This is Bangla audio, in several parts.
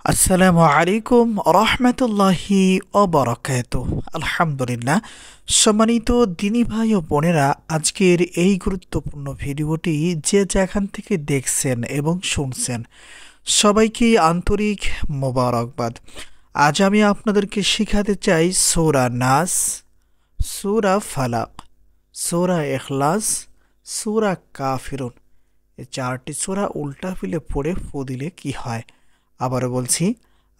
আসসালামু আলাইকুম রহমতুল্লাহি ওবারাকাতুহ। আলহামদুলিল্লাহ। সম্মানিত দিনী ভাই ও বোনেরা, আজকের এই গুরুত্বপূর্ণ ভিডিওটি যে যেখান থেকে দেখছেন এবং শুনছেন সবাইকে আন্তরিক মোবারকবাদ। আজ আমি আপনাদেরকে শিখাতে চাই সূরা নাস, সূরা ফালাক, সূরা ইখলাস, সূরা কাফিরুন। এই চারটি সূরা উল্টা ফিলে পড়ে ফু দিলে কি হয়। আবারও বলছি,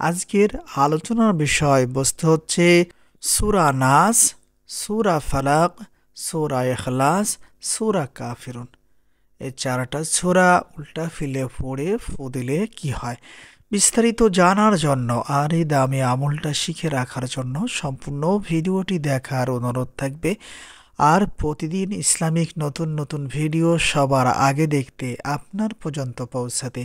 আজকের আলোচনার বিষয়বস্তু হচ্ছে সূরা নাস, সূরা ফালাক, সূরা ইখলাস, সূরা কাফিরুন। এই চারটা সূরা উল্টা ফিলে পড়ে ফু দিলে কি হয়। বিস্তারিত জানার জন্য আর এই দামি আমলটা শিখে রাখার জন্য সম্পূর্ণ ভিডিওটি দেখার অনুরোধ থাকবে। আর প্রতিদিন ইসলামিক নতুন নতুন ভিডিও সবার আগে দেখতে, আপনার পর্যন্ত পৌঁছাতে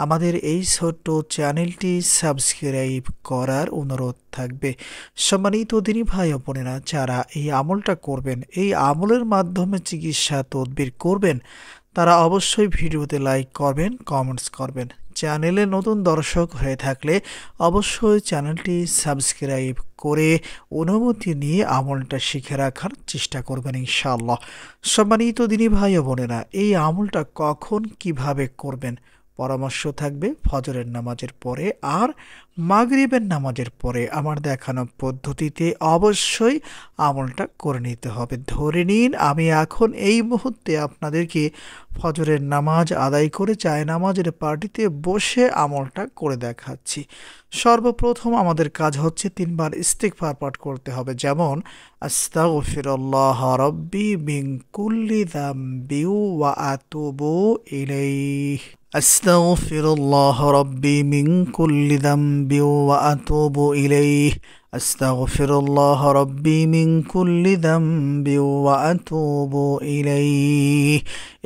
আমাদের এই ছোট্ট চ্যানেলটি সাবস্ক্রাইব করার অনুরোধ থাকবে। সম্মানিত দিনী ভাই ও বোনেরা, যারা এই আমলটা করবেন, এই আমলের মাধ্যমে চিকিৎসা তদবির করবেন, তারা অবশ্যই ভিডিওতে লাইক করবেন, কমেন্টস করবেন। চ্যানেলে নতুন দর্শক হয়ে থাকলে অবশ্যই চ্যানেলটি সাবস্ক্রাইব করে অনুমতি নিয়ে আমলটা শিখে রাখার চেষ্টা করবেন ইনশাআল্লাহ। সম্মানিত দিনী ভাই ও বোনেরা, এই আমলটা কখন কিভাবে করবেন পরামর্শ থাকবে ফজরের নামাজের পরে আর মাগরিবের নামাজের পরে। আমার দেখানো পদ্ধতিতে অবশ্যই আমলটা করে নিতে হবে। ধরে নিন আমি এখন এই মুহূর্তে আপনাদেরকে ফজরের নামাজ আদায় করে নামাজের পার্টিতে বসে আমলটা করে দেখাচ্ছি। সর্বপ্রথম আমাদের কাজ হচ্ছে 3 বার ইস্তিগফার পাঠ করতে হবে। যেমন আস্তাগফিরুল্লাহ রাব্বি মিন কুল্লি যামবি ওয়া আতুবু ইলাইহি। আস্তাগফিরুল্লাহ রাব্বি মিন কুল্লি যামবি ওয়া আতুবু ইলাইহি। আস্তাগফিরুল্লাহ রাব্বি মিন কুল্লি যামবি ওয়া আতুবু ইলাইহি।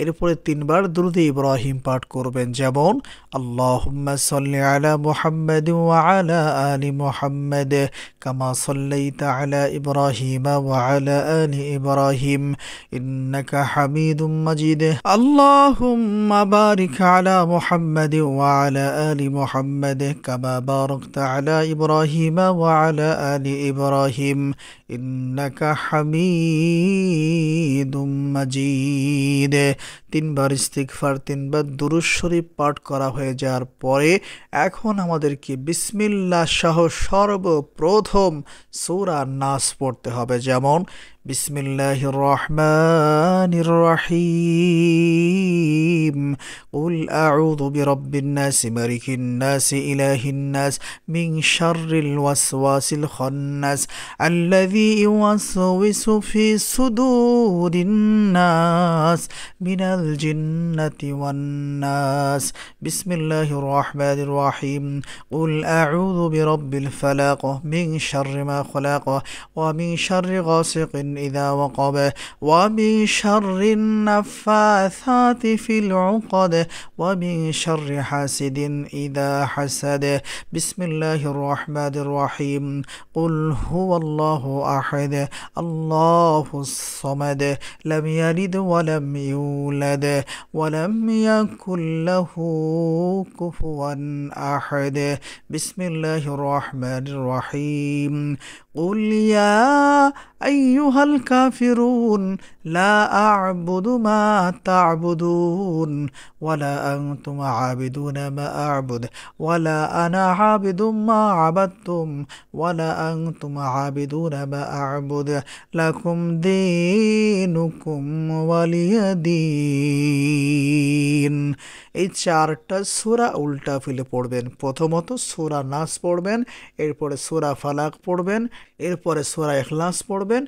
এরপরে 3 বার দুরূদ ইব্রাহিম পাঠ করবেন। যেমন আল্লাহুম্মা সাল্লি আলা মুহাম্মাদ ওয়া আলা আলি মুহাম্মাদ কামা সাল্লাইতা আলা ইব্রাহিম ওয়া আলা আলি ইব্রাহিম ইন্নাকা হামিদুম মাজিদ। আল্লাহুম্মা বারিক আলা মুহাম্মাদ ওয়া আলা আলি মুহাম্মাদ কামা বারাকতা আলা ইব্রাহিম ওয়া আলা আলি ইব্রাহিম ইন্নাকা হামিদুম মাজিদ। 3 বার ইস্তিগফার, 3 বার দুরূদ শরীফ পাঠ করা হয়ে যাওয়ার পরে এখন আমাদেরকে বিসমিল্লাহ সহ সর্বপ্রথম সূরা নাস পড়তে হবে। যেমন বিসমিল্লাহির রহমানির রহিম, কুল আউযু বিরাব্বিন নাস মালিকিন নাস ইলাহিন নাস মিন শাররিল ওয়াসওয়াসিল খান্নাস আল্লাযী ইউওয়াসওয়িসু ফি সুদুরিন নাস মিনাল জিন্নাতি ওয়ান নাস। বিসমিল্লাহির রহমানির রহিম, কুল আউযু বিরাব্বিল ফালাক মিন শাররি মা খালাক ওয়া মিন শাররি গাসিকিন ইযা ওয়াকাব ওয়া মিন শাররিন নাফাসাতি ফিল উকাদ ওয়া মিন শাররি হাসিদিন ইযা হাসাদ। বিসমিল্লাহির রহমানির রহিম, কুল হুয়াল্লাহু আহাদ আল্লাহুস সামাদ লাম ইয়ালিদ ওয়া লাম ইউলাদ ওয়া লাম ইয়াকুল লাহু কুফুয়ান আহাদ। বিসমিল্লাহির রহমানির রহিম, قل يا أيها الكافرون لا أعبد ما تعبدون ولا أنتم عابدون ما أعبد ولا أنا عابد ما عبدتم ولا أنتم عابدون ما أعبد لكم دينكم ولي دين। এই চারটা সূরা উল্টা ফিলে পড়বেন। প্রথমত সূরা নাস পড়বেন, এরপরে সূরা ফালাক পড়বেন, এরপরে সূরা ইখলাস পড়বেন,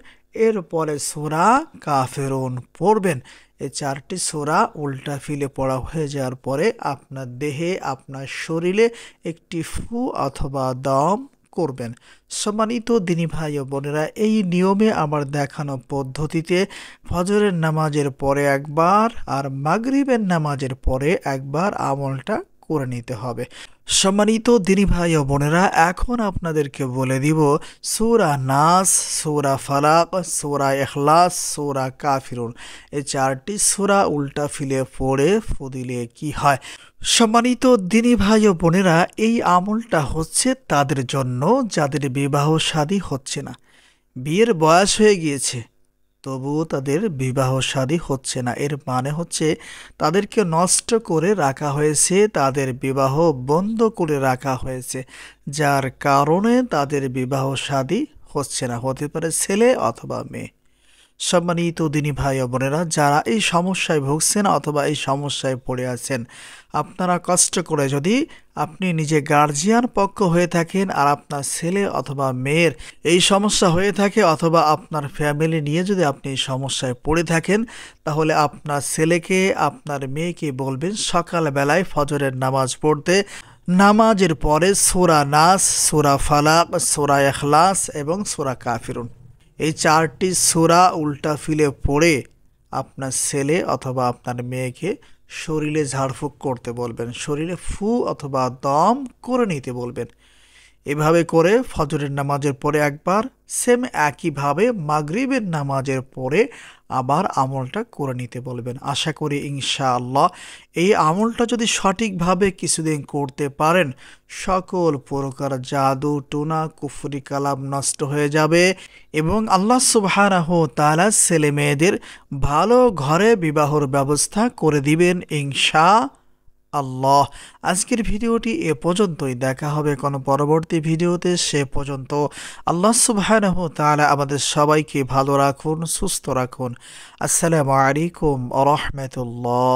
এরপরে সূরা কাফিরুন পড়বেন। এই 4টি সূরা উল্টা ফিলে পড়া হয়ে যাওয়ার পরে আপনার দেহে, আপনার শরীরে একটি ফু অথবা দম করবেন। সম্মানিত দিনী ভাই ও বোনেরা, এই নিয়মে আমার দেখানো পদ্ধতিতে ফজরের নামাজের পরে একবার আর মাগরিবের নামাজের পরে একবার আমলটা করে নিতে হবে। সম্মানিত দিনী ভাই ও বোনেরা, এখন আপনাদেরকে বলে দিব সূরা নাস, সূরা ফালাক, সূরা ইখলাস, সূরা কাফিরুন, এই 4টি সূরা উল্টা ফিলে পড়ে দিলে কি হয়। সম্মানিত দিনী ভাই ও বোনেরা, এই আমলটা হচ্ছে তাদের জন্য যাদের বিবাহ শাদী হচ্ছে না, বিয়ের বয়স হয়ে গিয়েছে তবুও তাদের বিবাহ শাদী হচ্ছে না। এর মানে হচ্ছে তাদেরকে নষ্ট করে রাখা হয়েছে, তাদের বিবাহ বন্ধ করে রাখা হয়েছে, যার কারণে তাদের বিবাহ শাদী হচ্ছে না। হতে পারে ছেলে অথবা মেয়ে। সম্মানিত দিনী ভাই ও বোনেরা, যারা এই সমস্যায় ভুগছেন অথবা এই সমস্যায় পড়ে আছেন, আপনারা কষ্ট করে যদি আপনি নিজে গার্জিয়ান পক্ষ হয়ে থাকেন আর আপনার ছেলে অথবা মেয়ের এই সমস্যা হয়ে থাকে, অথবা আপনার ফ্যামিলি নিয়ে যদি আপনি এই সমস্যায় পড়ে থাকেন, তাহলে আপনার ছেলেকে আপনার মেয়েকে বলবেন সকালবেলায় ফজরের নামাজ পড়তে। নামাজের পরে সূরা নাস, সূরা ফালাক, সূরা ইখলাস এবং সূরা কাফিরুন, এই 4টি সূরা উল্টা ফিলে পড়ে আপনার ছেলে অথবা আপনার মেয়েকে শরীরে ঝাড়ফুঁক করতে বলবেন, শরীরে ফু অথবা দম করে নিতে বলবেন। এভাবে করে ফজরের নামাজের পরে একবার, সেম একইভাবে মাগরিবের নামাজের পরে আবার আমলটা করে নিতে বলবেন। আশা করি ইনশাআল্লাহ এই আমলটা যদি সঠিকভাবে কিছুদিন করতে পারেন, সকল প্রকার জাদু টুনা কুফরি কালাম নষ্ট হয়ে যাবে এবং আল্লাহ সুবহানাহু ওয়া তাআলা ছেলে মেয়েদের ভালো ঘরে বিবাহর ব্যবস্থা করে দিবেন ইনশাআল্লাহ। আজকের ভিডিওটি এ পর্যন্তই, দেখা হবে কোনো পরবর্তী ভিডিওতে। সে পর্যন্ত আল্লাহ সুবহানাহু ওয়া তাআলা আমাদের সবাইকে ভালো রাখুন, সুস্থ রাখুন। আসসালামু আলাইকুম ওয়া রাহমাতুল্লাহ।